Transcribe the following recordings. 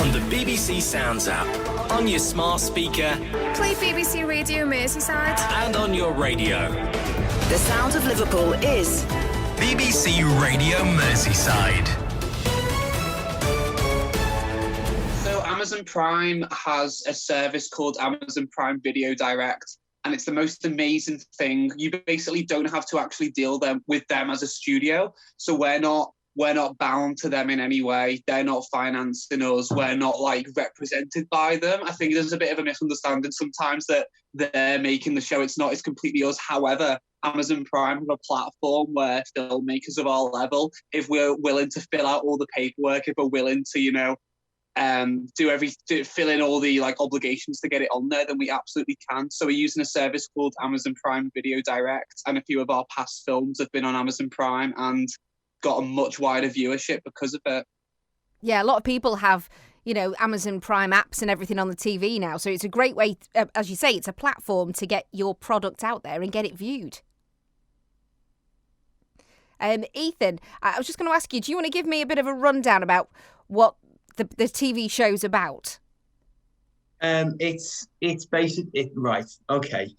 on the BBC Sounds app, on your smart speaker, play BBC Radio Merseyside, and on your radio. The sound of Liverpool is BBC Radio Merseyside. So Amazon Prime has a service called Amazon Prime Video Direct, and it's the most amazing thing. You basically don't have to actually deal with them as a studio, so we're not bound to them in any way. They're not financing us. We're not represented by them. I think there's a bit of a misunderstanding sometimes that they're making the show. It's not. It's completely us. However, Amazon Prime have a platform where filmmakers of our level, if we're willing to fill out all the paperwork, if we're willing to, fill in all the obligations to get it on there, then we absolutely can. So we're using a service called Amazon Prime Video Direct, and a few of our past films have been on Amazon Prime and got a much wider viewership because of it. Yeah, a lot of people have, Amazon Prime apps and everything on the TV now. So it's a great way, as you say, it's a platform to get your product out there and get it viewed. Ethan, I was just going to ask you, do you want to give me a bit of a rundown about what the TV show's about? It's basic. Right. Okay.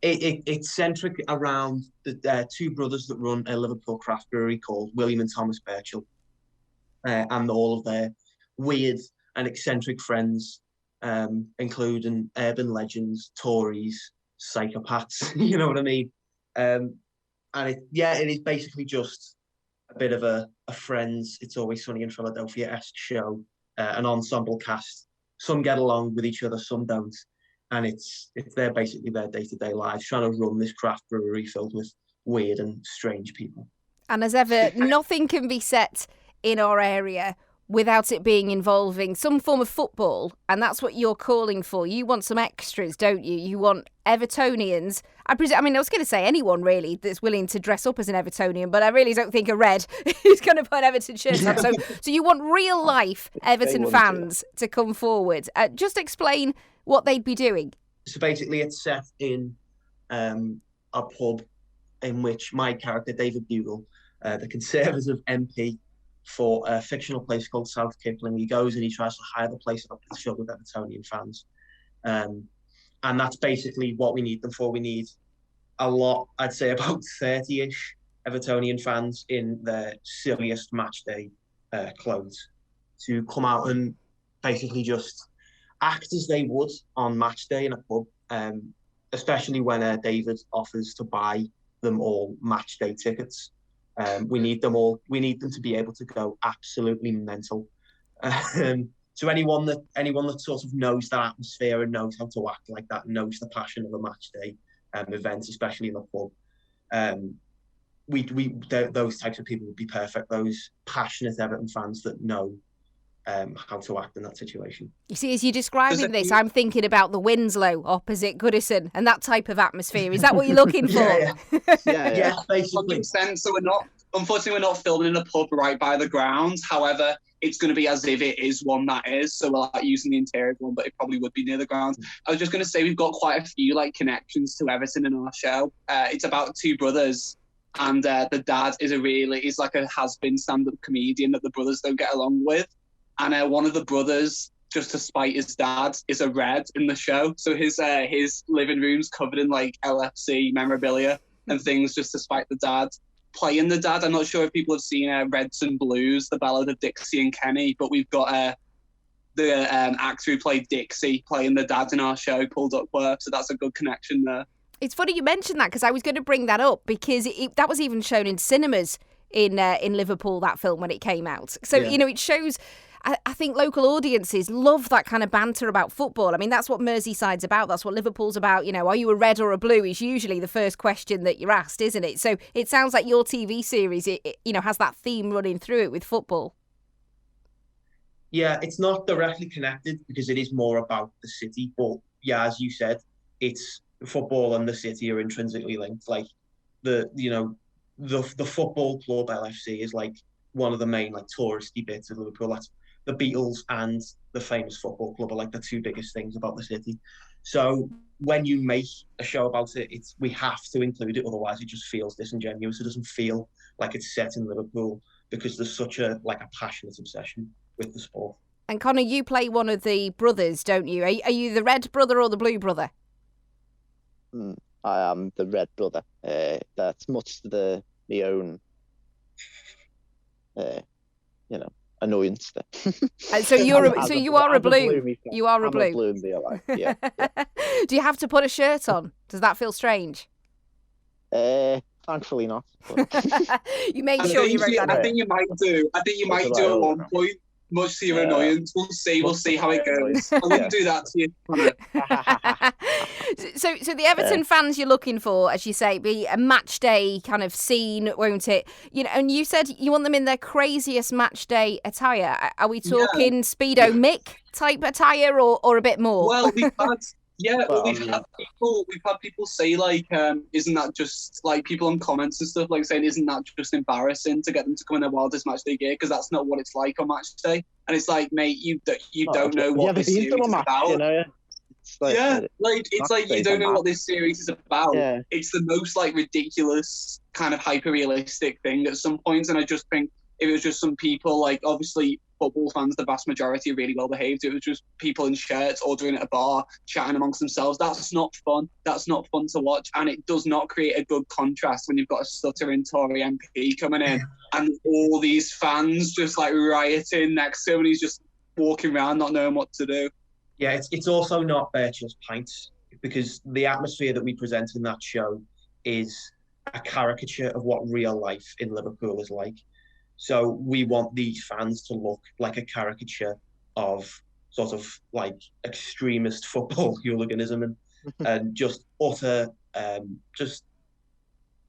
It's centric around the two brothers that run a Liverpool craft brewery called William and Thomas Birchall, and all of their weird and eccentric friends, including urban legends, Tories, psychopaths. You know what I mean? And it is basically just a bit of a Friends, It's Always Sunny in Philadelphia-esque show, an ensemble cast. Some get along with each other, some don't. And it's their day-to-day lives, trying to run this craft brewery filled with weird and strange people. And as ever, nothing can be set in our area without it being involving some form of football, and that's what you're calling for. You want some extras, don't you? You want Evertonians. I was going to say anyone, really, that's willing to dress up as an Evertonian, but I really don't think a Red is going to put Everton shirts on. So you want real-life Everton fans to come forward. Just explain what they'd be doing. So basically it's set in a pub in which my character, David Bugle, the Conservative MP for a fictional place called South Kipling, he goes and he tries to hire the place up to fill with Evertonian fans. And that's basically what we need them for. We need a lot, I'd say about 30-ish Evertonian fans in their silliest match day clothes to come out and basically just act as they would on match day in a pub, especially when David offers to buy them all match day tickets. We need them to be able to go absolutely mental. So anyone that sort of knows that atmosphere and knows how to act like that, and knows the passion of a match day event, especially in a pub, those types of people would be perfect. Those passionate Everton fans that know how to act in that situation. You see, as you're describing this, I'm thinking about the Winslow opposite Goodison and that type of atmosphere. Is that what you're looking for? Yeah, basically. 100%. So unfortunately, we're not filming in a pub right by the grounds. However, it's going to be as if it is one that is. So we're using the interior one, but it probably would be near the ground. I was just going to say we've got quite a few connections to Everton in our show. It's about two brothers. And the dad is a has-been stand-up comedian that the brothers don't get along with. And one of the brothers, just to spite his dad, is a Red in the show. So his living room's covered in LFC memorabilia and things just to spite the dad. Playing the dad, I'm not sure if people have seen Reds and Blues, the Ballad of Dixie and Kenny, but we've got the actor who played Dixie playing the dad in our show, Paul Duckworth. So that's a good connection there. It's funny you mentioned that because I was going to bring that up because that was even shown in cinemas in Liverpool, that film, when it came out. So, it shows... I think local audiences love that kind of banter about football. I mean, that's what Merseyside's about. That's what Liverpool's about. Are you a Red or a Blue is usually the first question that you're asked, isn't it? So it sounds like your TV series, it has that theme running through it with football. Yeah, it's not directly connected because it is more about the city. But yeah, as you said, it's football and the city are intrinsically linked. The football club LFC is one of the main touristy bits of Liverpool. That's the Beatles and the famous football club are the two biggest things about the city. So when you make a show about it, we have to include it, otherwise it just feels disingenuous. It doesn't feel like it's set in Liverpool because there's such a passionate obsession with the sport. And Conor, you play one of the brothers, don't you? Are you the red brother or the blue brother? I am the red brother. That's much to my own, annoyance. And so you are a blue. You are a I'm blue. a blue in real life. Yeah. Do you have to put a shirt on? Does that feel strange? Thankfully not. You made sure you wrote that. I think you might do. I think you might do at one point. Much to your annoyance. We'll see how it goes. I wouldn't do that to you. So the Everton fans you're looking for, as you say, be a match day kind of scene, won't it? And you said you want them in their craziest match day attire. Are we talking Speedo Mick type attire or a bit more? Well, we've had people say like, isn't that just like people on comments and stuff like saying, isn't that just embarrassing to get them to come in their wildest match day gear, because that's not what it's like on match day. And it's like, mate, you don't know what this series is about. It's like you don't know what this series is about. Yeah. It's the most like ridiculous kind of hyper realistic thing at some points, and I just think if it was just some people, like obviously football fans, the vast majority are really well behaved. It was just people in shirts ordering at a bar, chatting amongst themselves. That's not fun. That's not fun to watch, and it does not create a good contrast when you've got a stuttering Tory MP coming in and all these fans just like rioting next to him, and he's just walking around not knowing what to do. Yeah, it's also not Birchall's Pints, because the atmosphere that we present in that show is a caricature of what real life in Liverpool is like. So we want these fans to look like a caricature of sort of like extremist football hooliganism and just utter just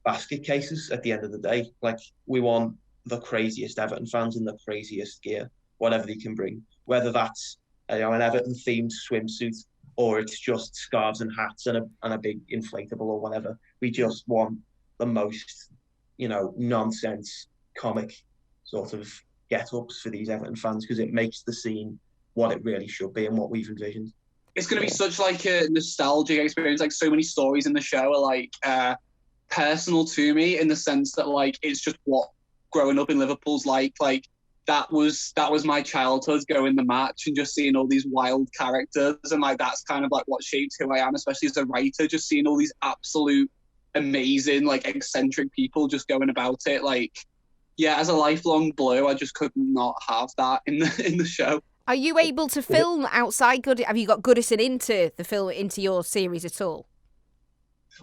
basket cases at the end of the day. Like, we want the craziest Everton fans in the craziest gear, whatever they can bring, whether that's an Everton-themed swimsuit or it's just scarves and hats and a big inflatable or whatever. We just want the most, nonsense comic sort of get-ups for these Everton fans, because it makes the scene what it really should be and what we've envisioned. It's going to be such like a nostalgic experience. Like, so many stories in the show are like personal to me, in the sense that like it's just what growing up in Liverpool's like that was my childhood, going the match and just seeing all these wild characters, and like that's kind of like what shaped who I am, especially as a writer, just seeing all these absolute amazing like eccentric people just going about it. Like, yeah, as a lifelong Blue, I just could not have that in the show. Are you able to film outside Goodison? Have you got Goodison into your series at all?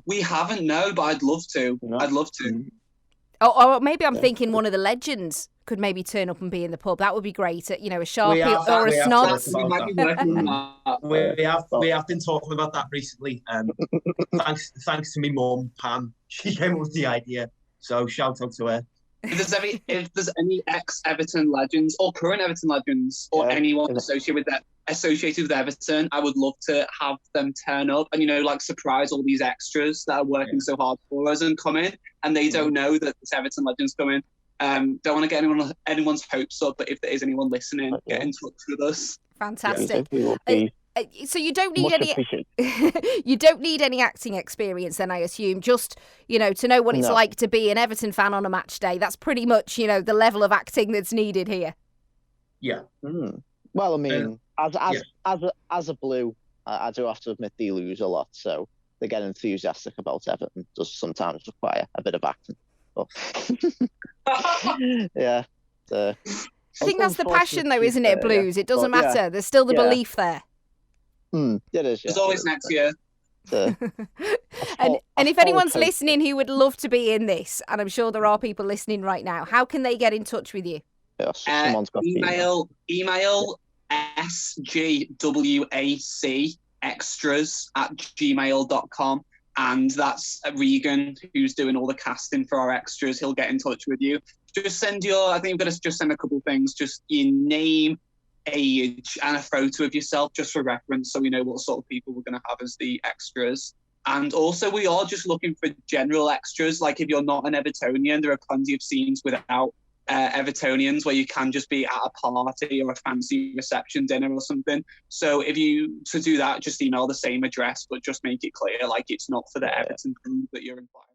We haven't, no, but I'd love to. No. I'd love to. Or maybe I'm thinking one of the legends could maybe turn up and be in the pub. That would be great. A Sharpie or a Snods. We have been talking about that recently. Thanks to me mum, Pam. She came up with the idea. So shout out to her. If there's any ex-Everton legends or current Everton legends or anyone associated with Everton, I would love to have them turn up and like surprise all these extras that are working so hard for us and come in, and they don't know that this Everton legend's coming. Don't want to get anyone's hopes up, but if there is anyone listening, get in touch with us. Fantastic. So you don't need you don't need any acting experience then, I assume, just to know what it's like to be an Everton fan on a match day. That's pretty much the level of acting that's needed here. Yeah. Well, I mean, as a Blue, I do have to admit they lose a lot, so they get enthusiastic about Everton does sometimes require a bit of acting. But yeah. I think that's the passion though, isn't it, Blues? It doesn't matter. There's still the belief there. It is. There's always next year. And if anyone's listening who would love to be in this, and I'm sure there are people listening right now, how can they get in touch with you? Email sgwacextras@gmail.com, and that's Regan, who's doing all the casting for our extras. He'll get in touch with you. Just send I think you've got to just send a couple of things, just your name, age, and a photo of yourself, just for reference, so we know what sort of people we're going to have as the extras. And also, we are just looking for general extras. Like, if you're not an Evertonian, there are plenty of scenes without Evertonians where you can just be at a party or a fancy reception dinner or something. So to do that, just email the same address, but just make it clear, like, it's not for the Everton crew that you're invited.